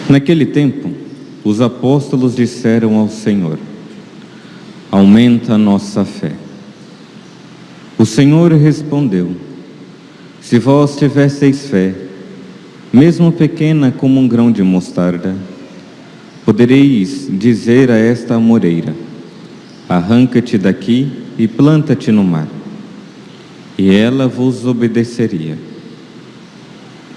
Naquele tempo, os apóstolos disseram ao Senhor: aumenta a nossa fé. O Senhor respondeu: se vós tivesseis fé, mesmo pequena como um grão de mostarda, podereis dizer a esta amoreira: arranca-te daqui e planta-te no mar, e ela vos obedeceria.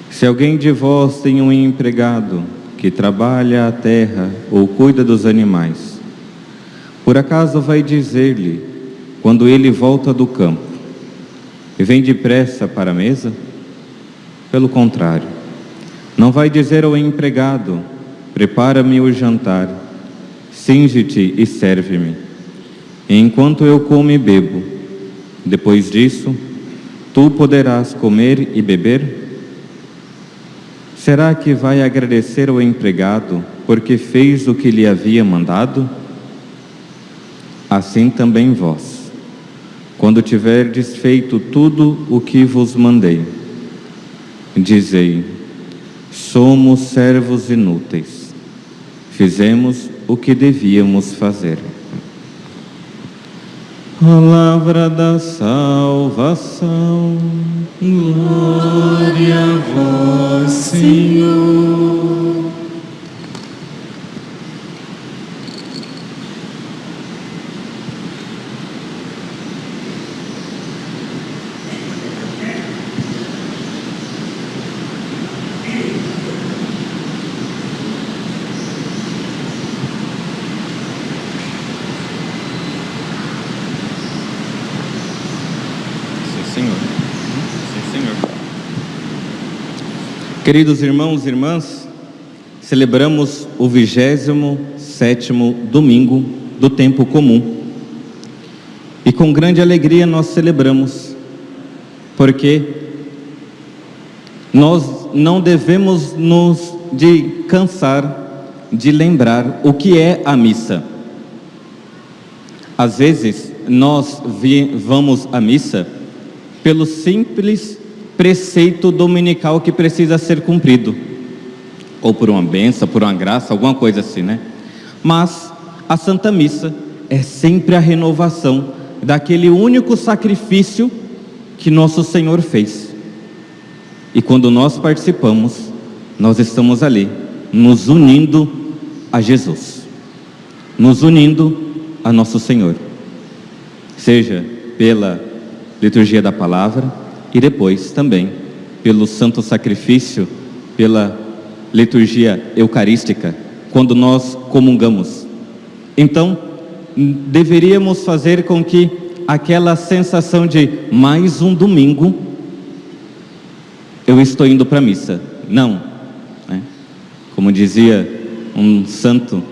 Se alguém de vós tem um empregado que trabalha a terra ou cuida dos animais, por acaso vai dizer-lhe, quando ele volta do campo: vem depressa para a mesa? Pelo contrário, não vai dizer ao empregado: prepara-me o jantar, cinge-te e serve-me, enquanto eu como e bebo. Depois disso, tu poderás comer e beber? Será que vai agradecer ao empregado porque fez o que lhe havia mandado? Assim também vós, quando tiverdes feito tudo o que vos mandei, dizei: somos servos inúteis, fizemos o que devíamos fazer. Palavra da salvação. Glória a vós, Senhor. Queridos irmãos e irmãs, celebramos o 27º domingo do tempo comum. E com grande alegria nós celebramos, porque nós não devemos nos cansar de lembrar o que é a missa. Às vezes nós vamos à missa pelo simples preceito dominical que precisa ser cumprido, ou por uma bênção, por uma graça, alguma coisa assim, né? Mas a Santa Missa é sempre a renovação daquele único sacrifício que nosso Senhor fez. E quando nós participamos, nós estamos ali, nos unindo a Jesus, nos unindo a nosso Senhor, seja pela liturgia da palavra, e depois também pelo santo sacrifício, pela liturgia eucarística, quando nós comungamos. Então, deveríamos fazer com que aquela sensação de mais um domingo, eu estou indo para a missa. Não, né? Como dizia um santo,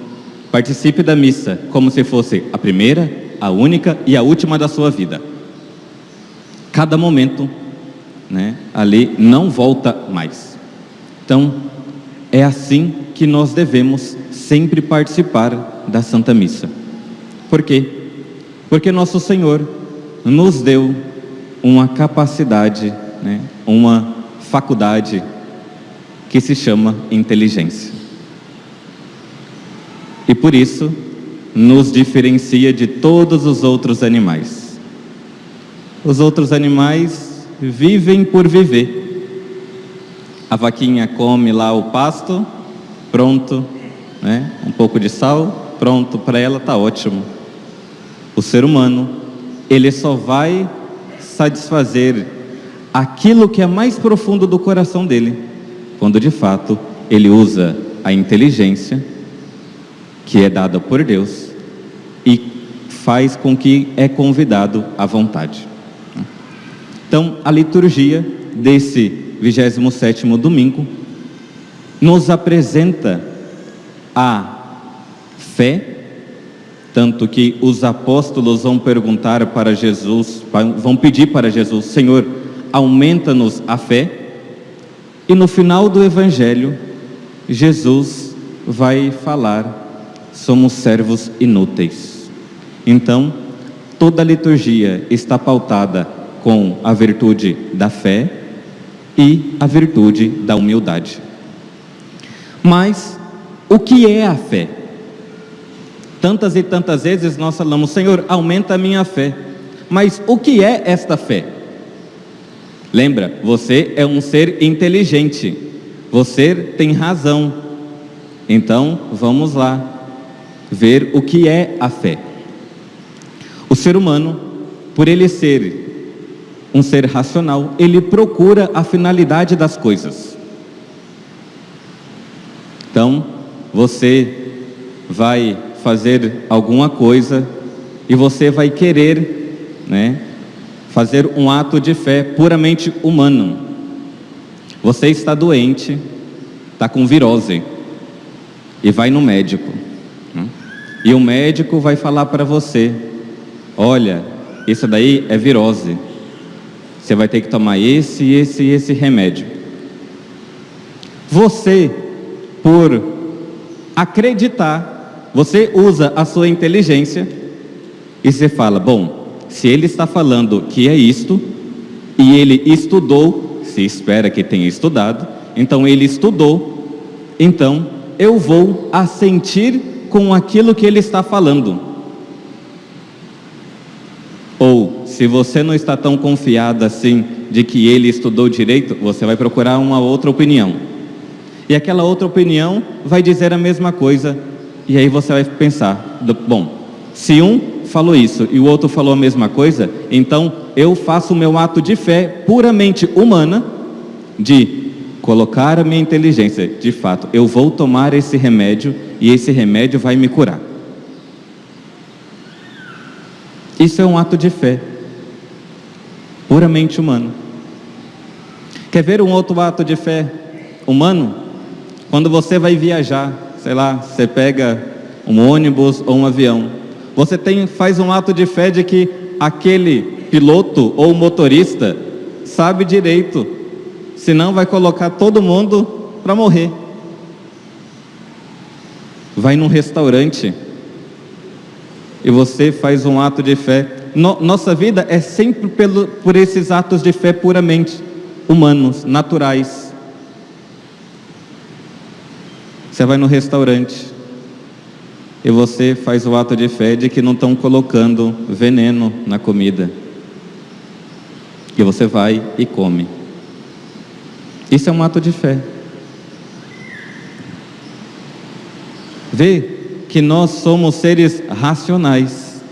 participe da missa como se fosse a primeira, a única e a última da sua vida. Cada momento, né, ali não volta mais. Então, é assim que nós devemos sempre participar da Santa Missa. Por quê? Porque nosso Senhor nos deu uma capacidade, né, uma faculdade que se chama inteligência. E por isso nos diferencia de todos os outros animais. Os outros animais vivem por viver. A vaquinha come lá o pasto, pronto, né? Um pouco de sal, pronto, para ela está ótimo. O ser humano, ele só vai satisfazer aquilo que é mais profundo do coração dele, quando de fato ele usa a inteligência que é dada por Deus e faz com que é convidado à vontade. Então, a liturgia desse 27º domingo nos apresenta a fé, tanto que os apóstolos vão perguntar para Jesus, vão pedir para Jesus: Senhor, aumenta-nos a fé. E no final do Evangelho, Jesus vai falar: somos servos inúteis. Então, toda a liturgia está pautada com a virtude da fé e a virtude da humildade. Mas o que é a fé? Tantas e tantas vezes nós falamos: Senhor, aumenta a minha fé. Mas o que é esta fé? Lembra, você é um ser inteligente, você tem razão. Então, vamos lá ver o que é a fé. O ser humano, por ele ser um ser racional, ele procura a finalidade das coisas. Então, você vai fazer alguma coisa e você vai querer, fazer um ato de fé puramente humano. Você está doente, está com virose e vai no médico, e o médico vai falar para você: olha, isso daí é virose, você vai ter que tomar esse remédio. Você, por acreditar, você usa a sua inteligência e você fala: bom, se ele está falando que é isto, e ele estudou, se espera que tenha estudado, então ele estudou, então eu vou assentir com aquilo que ele está falando. Ou, se você não está tão confiado assim de que ele estudou direito, você vai procurar uma outra opinião. E aquela outra opinião vai dizer a mesma coisa. E aí você vai pensar: bom, se um falou isso e o outro falou a mesma coisa, então eu faço o meu ato de fé puramente humana, de colocar a minha inteligência, de fato, eu vou tomar esse remédio e esse remédio vai me curar. Isso é um ato de fé puramente humano. Quer ver um outro ato de fé humano? Quando você vai viajar, sei lá, você pega um ônibus ou um avião, você faz um ato de fé de que aquele piloto ou motorista sabe direito, senão vai colocar todo mundo para morrer. Vai num restaurante e você faz um ato de fé. Nossa vida é sempre por esses atos de fé puramente humanos, naturais. Você vai no restaurante e você faz o ato de fé de que não estão colocando veneno na comida. E você vai e come. Isso é um ato de fé. Vê que nós somos seres racionais.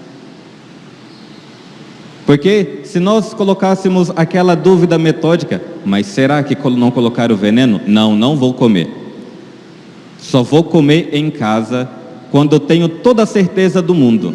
Porque se nós colocássemos aquela dúvida metódica: mas será que não colocaram veneno? Não vou comer. Só vou comer em casa quando eu tenho toda a certeza do mundo.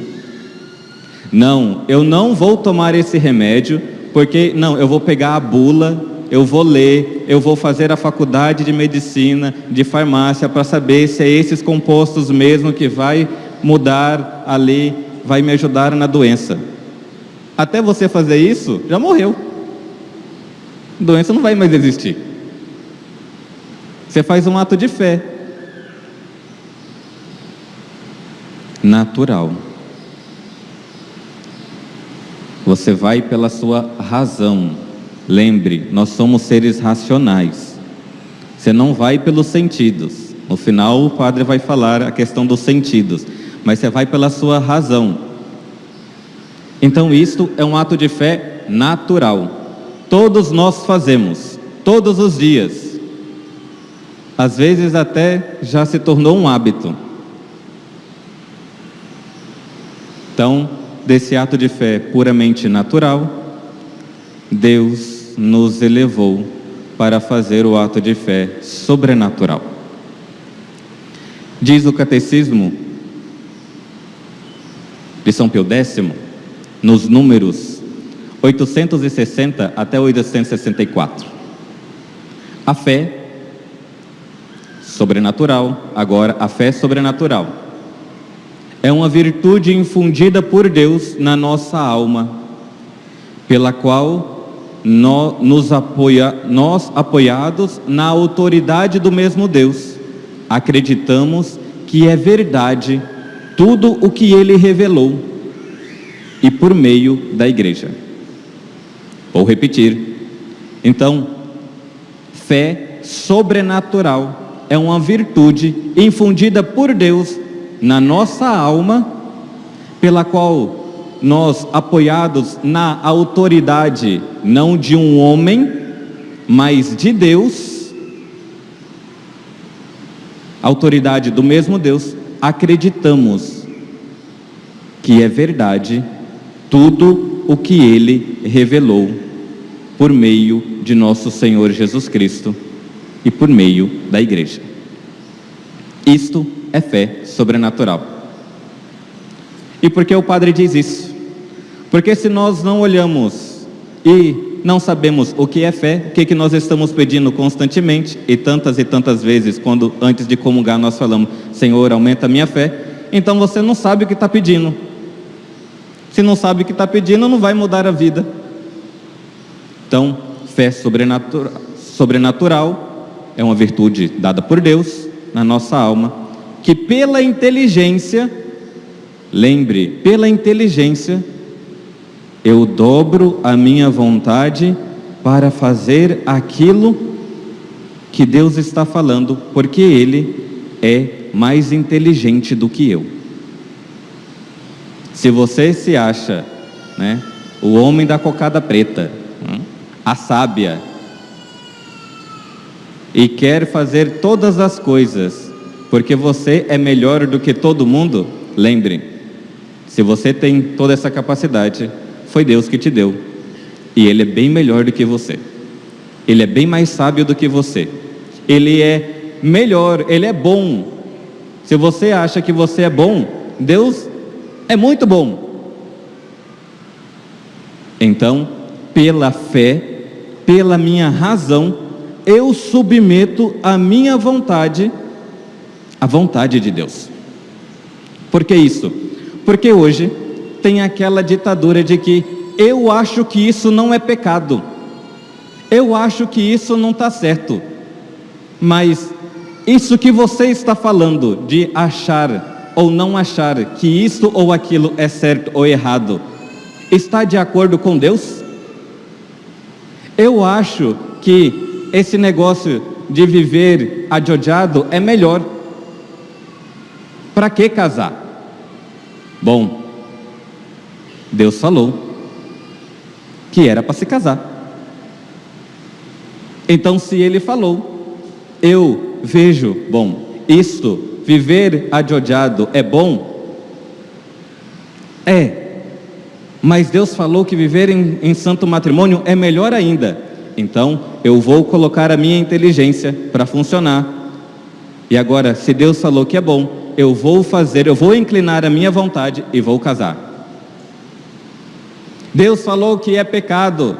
Não, eu não vou tomar esse remédio, porque eu vou pegar a bula, eu vou ler, eu vou fazer a faculdade de medicina, de farmácia, para saber se é esses compostos mesmo que vai mudar ali, vai me ajudar na doença. Até você fazer isso, já morreu. A doença não vai mais existir. Você faz um ato de fé natural. Você vai pela sua razão. Lembre, nós somos seres racionais. Você não vai pelos sentidos. No final o padre vai falar a questão dos sentidos, mas você vai pela sua razão. Então isto é um ato de fé natural. Todos nós fazemos, todos os dias. Às vezes até já se tornou um hábito. Então, desse ato de fé puramente natural, Deus nos elevou para fazer o ato de fé sobrenatural. Diz o Catecismo de São Pio X, nos números 860 até 864. A fé sobrenatural, agora a fé sobrenatural, é uma virtude infundida por Deus na nossa alma, pela qual nós apoiados na autoridade do mesmo Deus, acreditamos que é verdade tudo o que Ele revelou, e por meio da igreja. Vou repetir. Então, fé sobrenatural é uma virtude infundida por Deus na nossa alma, pela qual nós, apoiados na autoridade não de um homem, mas de Deus, autoridade do mesmo Deus, acreditamos que é verdade tudo o que Ele revelou por meio de nosso Senhor Jesus Cristo e por meio da igreja. Isto é fé sobrenatural. E por que o padre diz isso? Porque se nós não olhamos e não sabemos o que é fé, o que nós estamos pedindo constantemente, e tantas vezes, quando antes de comungar nós falamos, Senhor, aumenta a minha fé, então você não sabe o que está pedindo. Se não sabe o que está pedindo, não vai mudar a vida. Então, fé sobrenatural é uma virtude dada por Deus na nossa alma, que pela inteligência, lembre, pela inteligência, eu dobro a minha vontade para fazer aquilo que Deus está falando, porque Ele é mais inteligente do que eu. Se você se acha, o homem da cocada preta, a sábia, e quer fazer todas as coisas porque você é melhor do que todo mundo, lembre, se você tem toda essa capacidade, foi Deus que te deu, e Ele é bem melhor do que você, Ele é bem mais sábio do que você, Ele é melhor, Ele é bom. Se você acha que você é bom, Deus é muito bom. Então, pela fé, pela minha razão, eu submeto a minha vontade à vontade de Deus. Por que isso? Porque hoje tem aquela ditadura de que eu acho que isso não é pecado, eu acho que isso não está certo, mas isso que você está falando de achar ou não achar que isso ou aquilo é certo ou errado, está de acordo com Deus? Eu acho que esse negócio de viver adjodiado é melhor. Para que casar? Bom, Deus falou que era para se casar. Então, se Ele falou, eu vejo, bom, isto, viver adjodiado é bom? É. Mas Deus falou que viver em santo matrimônio é melhor ainda. Então, eu vou colocar a minha inteligência para funcionar. E agora, se Deus falou que é bom, eu vou inclinar a minha vontade e vou casar. Deus falou que é pecado,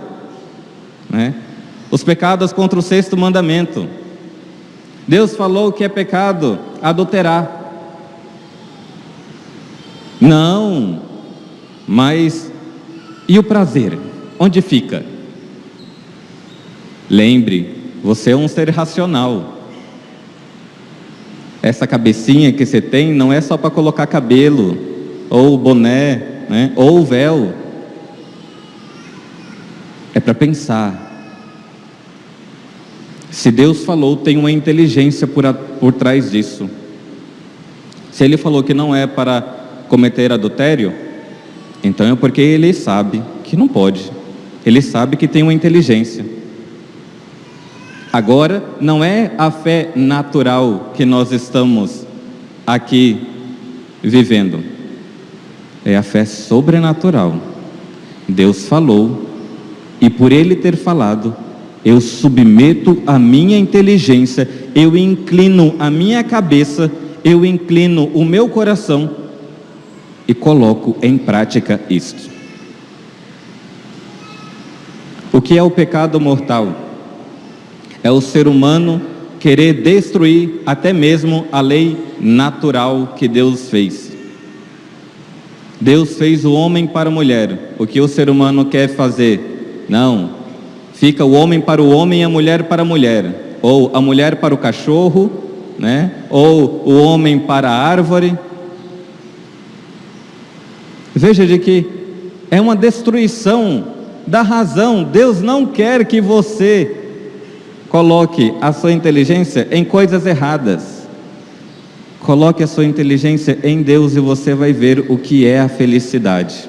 os pecados contra o 6º mandamento. Deus falou que é pecado adulterar. Não, mas e o prazer? Onde fica? Lembre, você é um ser racional. Essa cabecinha que você tem não é só para colocar cabelo, ou boné, ou véu. É para pensar. Se Deus falou, tem uma inteligência por trás disso. Se Ele falou que não é para cometer adultério, então é porque Ele sabe que não pode. Ele sabe que tem uma inteligência. Agora, não é a fé natural que nós estamos aqui vivendo. É a fé sobrenatural. Deus falou, e por Ele ter falado, eu submeto a minha inteligência, eu inclino a minha cabeça, eu inclino o meu coração e coloco em prática isto. O que é o pecado mortal? É o ser humano querer destruir até mesmo a lei natural que Deus fez. Deus fez o homem para a mulher. O que o ser humano quer fazer? Não. Fica o homem para o homem e a mulher para a mulher. Ou a mulher para o cachorro, né? Ou o homem para a árvore. Veja de que é uma destruição da razão. Deus não quer que você coloque a sua inteligência em coisas erradas. Coloque a sua inteligência em Deus e você vai ver o que é a felicidade.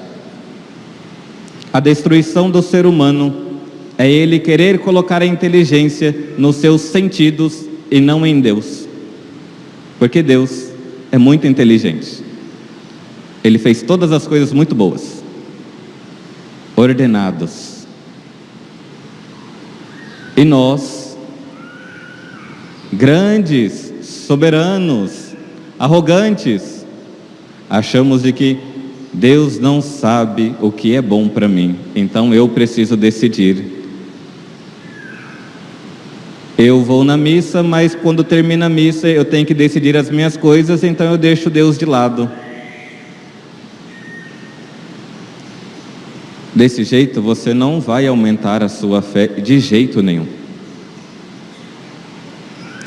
A destruição do ser humano é ele querer colocar a inteligência nos seus sentidos e não em Deus. Porque Deus é muito inteligente. Ele fez todas as coisas muito boas, ordenados. E nós, grandes, soberanos, arrogantes, achamos de que Deus não sabe o que é bom para mim, então eu preciso decidir. Eu vou na missa, mas quando termina a missa eu tenho que decidir as minhas coisas, então eu deixo Deus de lado. Desse jeito você não vai aumentar a sua fé de jeito nenhum.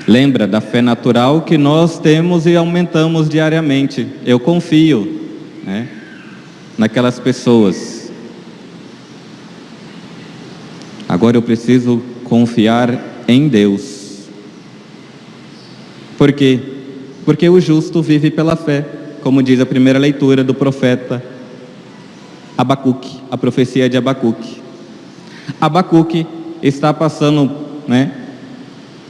Lembra da fé natural que nós temos e aumentamos diariamente. Eu confio, né, naquelas pessoas. Agora eu preciso confiar em Deus. Por quê? Porque o justo vive pela fé, como diz a primeira leitura do profeta Abacuque, a profecia de Abacuque. Abacuque está passando, né,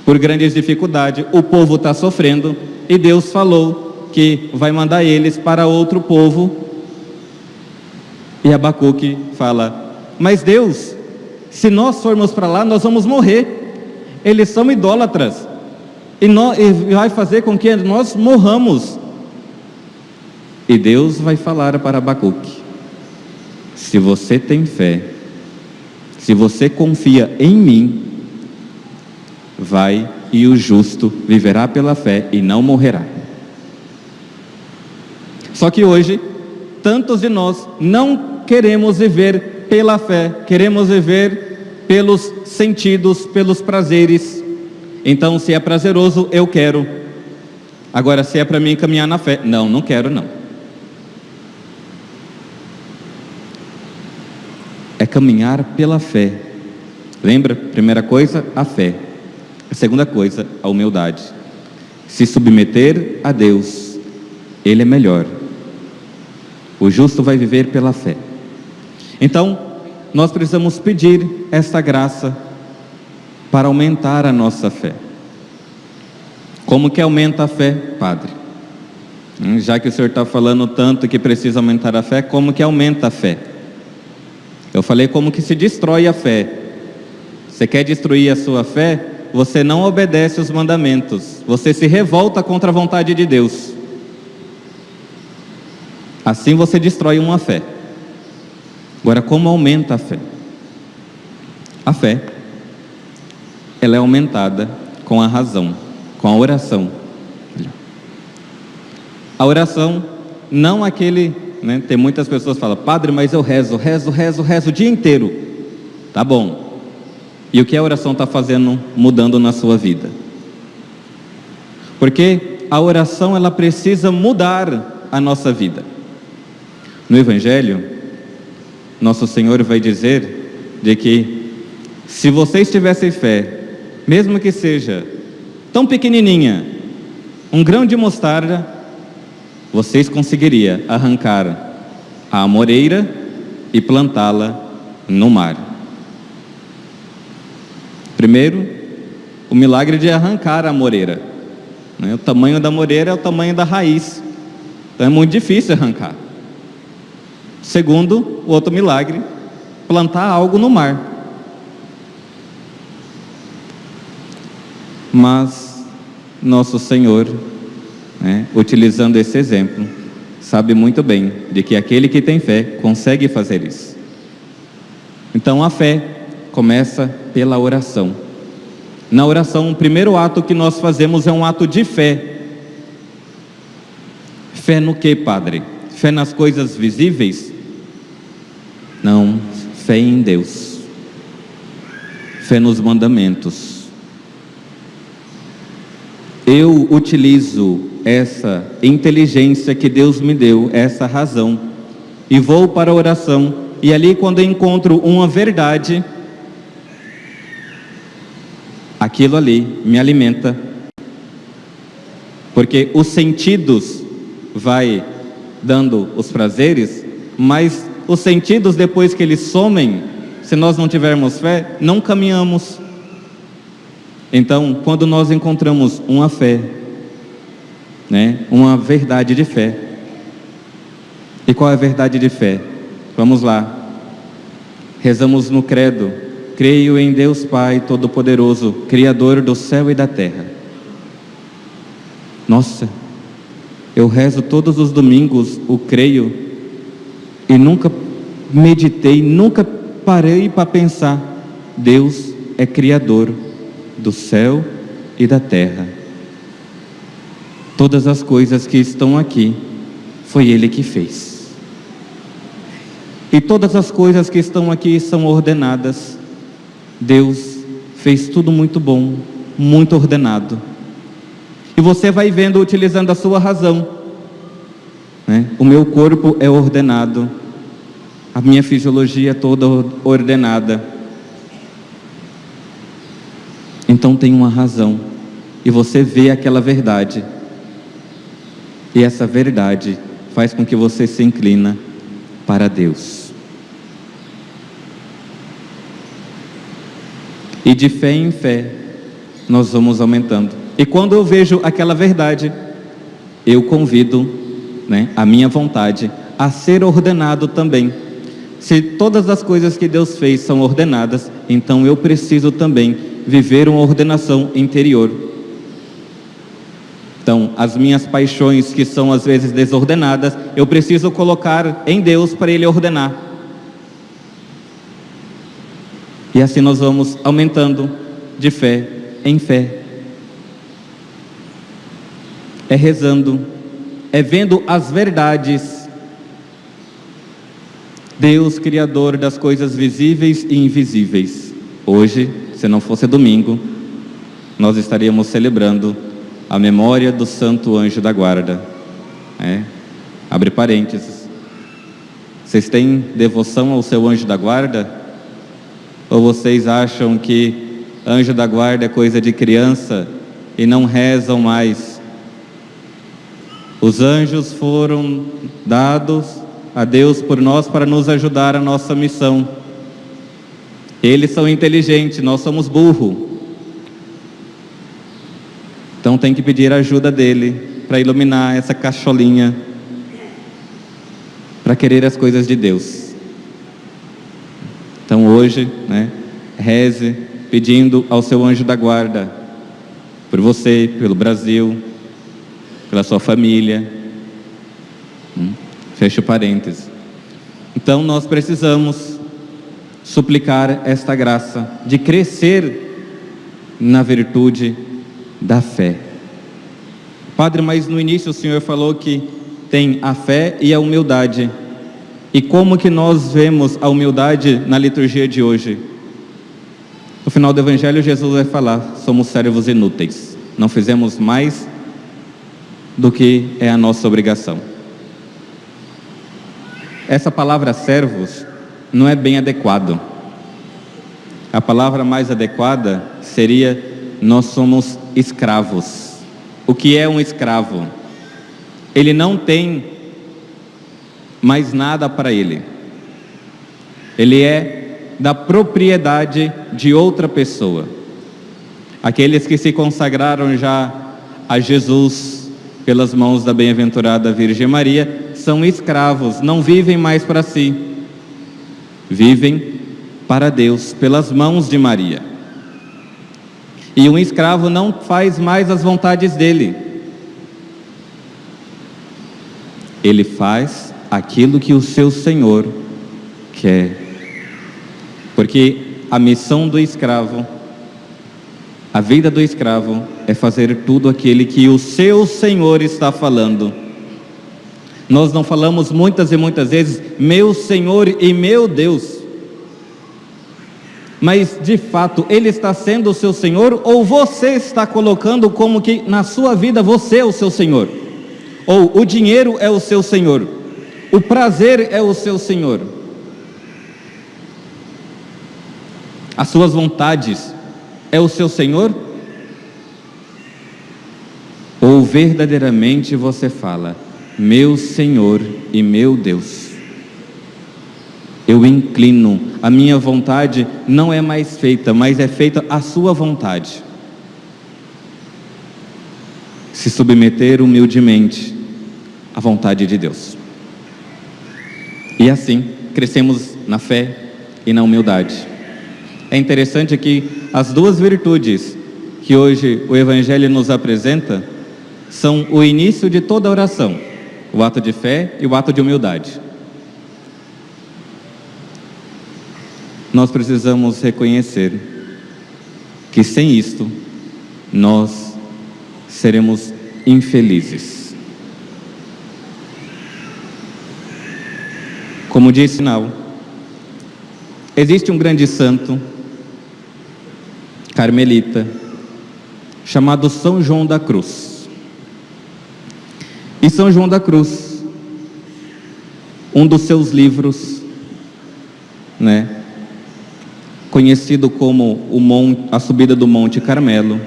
por grandes dificuldades. O povo está sofrendo e Deus falou que vai mandar eles para outro povo. E Abacuque fala: mas Deus, se nós formos para lá, nós vamos morrer. Eles são idólatras e vai fazer com que nós morramos. E Deus vai falar para Abacuque: se você tem fé, se você confia em mim, vai, e o justo viverá pela fé e não morrerá. Só que hoje, tantos de nós não queremos viver pela fé, queremos viver pelos sentidos, pelos prazeres. Então, se é prazeroso, eu quero. Agora, se é para mim caminhar na fé, não quero não. É caminhar pela fé. Lembra? Primeira coisa, a fé. A segunda coisa, a humildade. Se submeter a Deus, Ele é melhor. O justo vai viver pela fé. Então, nós precisamos pedir esta graça para aumentar a nossa fé. Como que aumenta a fé, Padre? Já que o senhor está falando tanto que precisa aumentar a fé, como que aumenta a fé? Eu falei como que se destrói a fé. Você quer destruir a sua fé? Você não obedece os mandamentos. Você se revolta contra a vontade de Deus. Assim você destrói uma fé. Agora, como aumenta a fé? A fé, ela é aumentada com a razão, com a oração. A oração, não aquele, né, tem muitas pessoas que falam: Padre, mas eu rezo o dia inteiro. Tá bom. E o que a oração está fazendo, mudando na sua vida? Porque a oração, ela precisa mudar a nossa vida. No Evangelho, nosso Senhor vai dizer de que se vocês tivessem fé, mesmo que seja tão pequenininha, um grão de mostarda, vocês conseguiriam arrancar a amoreira e plantá-la no mar. Primeiro, o milagre de arrancar a amoreira, né? O tamanho da amoreira é o tamanho da raiz, então é muito difícil arrancar. Segundo, o outro milagre, plantar algo no mar. Mas nosso Senhor, né, utilizando esse exemplo, sabe muito bem de que aquele que tem fé consegue fazer isso. Então a fé começa pela oração. Na oração, o primeiro ato que nós fazemos é um ato de fé. Fé no que, Padre? Fé nas coisas visíveis? Não, fé em Deus. Fé nos mandamentos. Eu utilizo essa inteligência que Deus me deu, essa razão, e vou para a oração, e ali quando eu encontro uma verdade, aquilo ali me alimenta, porque os sentidos vai dando os prazeres, mas os sentidos, depois que eles somem, se nós não tivermos fé, não caminhamos. Então, quando nós encontramos uma fé, uma verdade de fé. E qual é a verdade de fé? Vamos lá. Rezamos no credo: creio em Deus Pai Todo-Poderoso, Criador do céu e da terra. Nossa, eu rezo todos os domingos o creio e nunca meditei, nunca parei para pensar: Deus é Criador do céu e da terra. Todas as coisas que estão aqui, foi Ele que fez. E todas as coisas que estão aqui são ordenadas. Deus fez tudo muito bom, muito ordenado. E você vai vendo, utilizando a sua razão, O meu corpo é ordenado, a minha fisiologia é toda ordenada. Então tem uma razão, e você vê aquela verdade, e essa verdade faz com que você se inclina para Deus. E de fé em fé, nós vamos aumentando. E quando eu vejo aquela verdade, eu convido, a minha vontade a ser ordenado também. Se todas as coisas que Deus fez são ordenadas, então eu preciso também viver uma ordenação interior. Então, as minhas paixões, que são às vezes desordenadas, eu preciso colocar em Deus para Ele ordenar. E assim nós vamos aumentando de fé em fé. É rezando, é vendo as verdades. Deus, Criador das coisas visíveis e invisíveis. Hoje, se não fosse domingo, nós estaríamos celebrando a memória do Santo Anjo da Guarda. Abre parênteses. Vocês têm devoção ao seu anjo da guarda? Ou vocês acham que anjo da guarda é coisa de criança e não rezam mais? Os anjos foram dados a Deus por nós para nos ajudar a nossa missão. Eles são inteligentes, nós somos burros. Então tem que pedir a ajuda dele para iluminar essa cacholinha, para querer as coisas de Deus. Então hoje, reze pedindo ao seu anjo da guarda, por você, pelo Brasil, pela sua família. Fecha o parênteses. Então nós precisamos suplicar esta graça de crescer na virtude da fé. Padre, mas no início o senhor falou que tem a fé e a humildade. E como que nós vemos a humildade na liturgia de hoje? No final do Evangelho, Jesus vai falar: somos servos inúteis, não fizemos mais do que é a nossa obrigação. Essa palavra servos não é bem adequado. A palavra mais adequada seria: nós somos escravos. O que é um escravo? Ele não tem mais nada para ele. Ele é da propriedade de outra pessoa. Aqueles que se consagraram já a Jesus pelas mãos da bem-aventurada Virgem Maria são escravos, não vivem mais para si, vivem para Deus pelas mãos de Maria. E um escravo não faz mais as vontades dele, ele faz aquilo que o seu Senhor quer. Porque a missão do escravo, a vida do escravo, é fazer tudo aquilo que o seu Senhor está falando. Nós não falamos muitas e muitas vezes, meu Senhor e meu Deus. Mas, de fato, Ele está sendo o seu Senhor, ou você está colocando como que na sua vida você é o seu Senhor? Ou o dinheiro é o seu Senhor? O prazer é o seu Senhor? As suas vontades é o seu Senhor? Ou verdadeiramente você fala, meu Senhor e meu Deus, eu inclino, a minha vontade não é mais feita, mas é feita a sua vontade. Se submeter humildemente à vontade de Deus. E assim, crescemos na fé e na humildade. É interessante que as duas virtudes que hoje o Evangelho nos apresenta são o início de toda a oração, o ato de fé e o ato de humildade. Nós precisamos reconhecer que sem isto nós seremos infelizes. Como disse Nau, existe um grande santo carmelita chamado São João da Cruz. E São João da Cruz, um dos seus livros, conhecido como a subida do Monte Carmelo,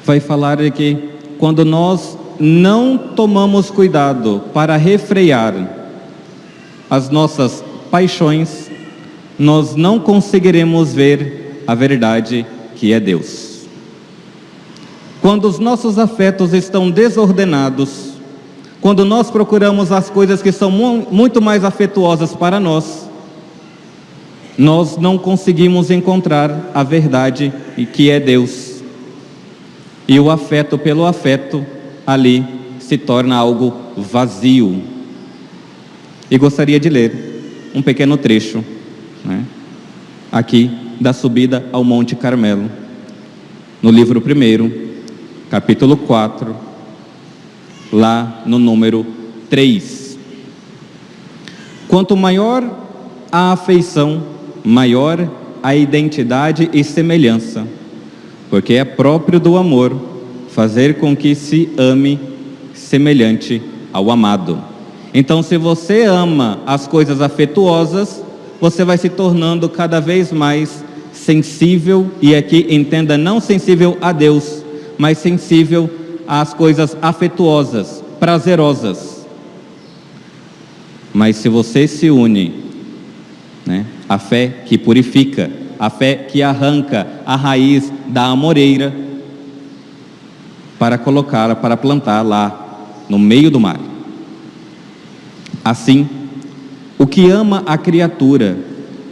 vai falar de que quando nós não tomamos cuidado para refrear as nossas paixões, nós não conseguiremos ver a verdade que é Deus. Quando os nossos afetos estão desordenados, quando nós procuramos as coisas que são muito mais afetuosas para nós não conseguimos encontrar a verdade que é Deus. E o afeto pelo afeto ali se torna algo vazio. E gostaria de ler um pequeno trecho, aqui da subida ao Monte Carmelo, no livro 1, capítulo 4, lá no número 3. Quanto maior a afeição, maior a identidade e semelhança, porque é próprio do amor fazer com que se ame semelhante ao amado. Então, se você ama as coisas afetuosas, você vai se tornando cada vez mais sensível, e aqui entenda, não sensível a Deus, mas sensível às coisas afetuosas, prazerosas. Mas se você se une, a fé que purifica, a fé que arranca a raiz da amoreira, para colocá-la, para plantar lá no meio do mar. Assim, o que ama a criatura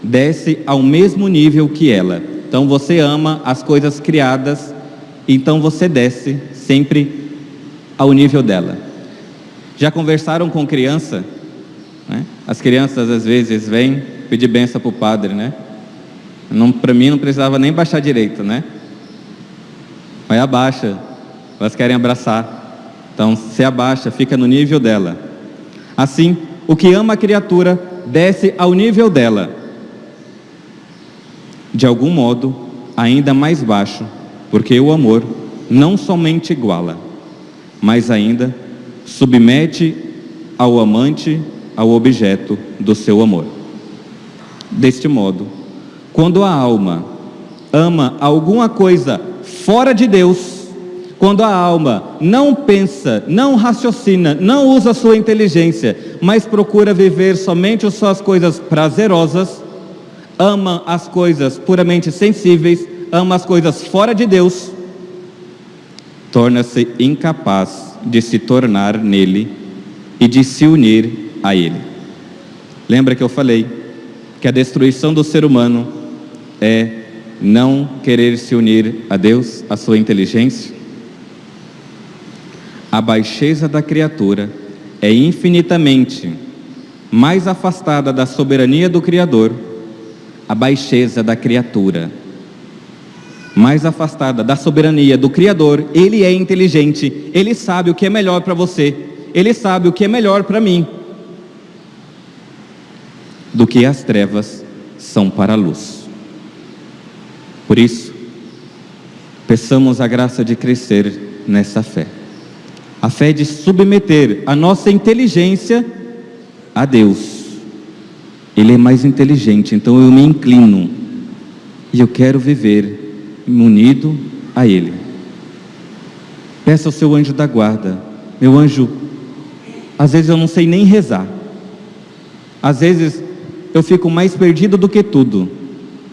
desce ao mesmo nível que ela. Então você ama as coisas criadas, então você desce sempre ao nível dela. Já conversaram com criança? As crianças às vezes vêm pedir bênção para o padre, Para mim não precisava nem baixar direito, Mas abaixa, elas querem abraçar. Então se abaixa, fica no nível dela. Assim, o que ama a criatura desce ao nível dela, de algum modo ainda mais baixo, porque o amor não somente iguala, mas ainda submete ao amante ao objeto do seu amor. Deste modo, quando a alma ama alguma coisa fora de Deus, quando a alma não pensa, não raciocina, não usa a sua inteligência, mas procura viver somente as suas coisas prazerosas, ama as coisas puramente sensíveis, ama as coisas fora de Deus, torna-se incapaz de se tornar nele e de se unir a ele. Lembra que eu falei que a destruição do ser humano é não querer se unir a Deus, a sua inteligência? A baixeza da criatura é infinitamente mais afastada da soberania do Criador. A baixeza da criatura, mais afastada da soberania do Criador. Ele é inteligente, Ele sabe o que é melhor para você. Ele sabe o que é melhor para mim, do que as trevas são para a luz. Por isso, peçamos a graça de crescer nessa fé. A fé de submeter a nossa inteligência a Deus. Ele é mais inteligente, então eu me inclino e eu quero viver unido a Ele. Peça ao seu anjo da guarda: meu anjo, às vezes eu não sei nem rezar, às vezes eu fico mais perdido do que tudo,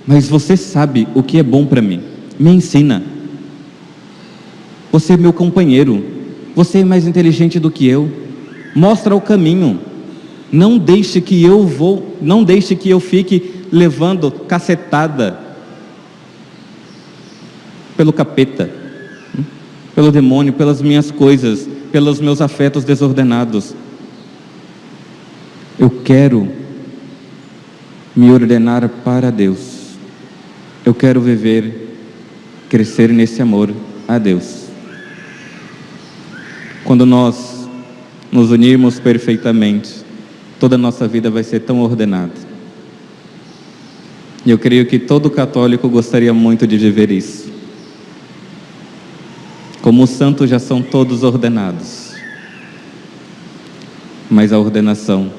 mas você sabe o que é bom para mim, me ensina. Você é meu companheiro, você é mais inteligente do que eu, mostra o caminho. Não deixe que eu fique levando cacetada pelo capeta, pelo demônio, pelas minhas coisas, pelos meus afetos desordenados. Eu quero me ordenar para Deus. Eu quero viver, crescer nesse amor a Deus. Quando nós nos unirmos perfeitamente, toda a nossa vida vai ser tão ordenada. E eu creio que todo católico gostaria muito de viver isso. Como os santos já são todos ordenados, mas a ordenação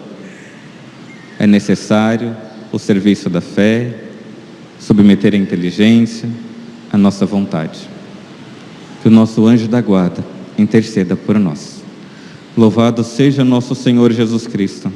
é necessário, o serviço da fé, submeter a inteligência, a nossa vontade. Que o nosso anjo da guarda interceda por nós. Louvado seja nosso Senhor Jesus Cristo.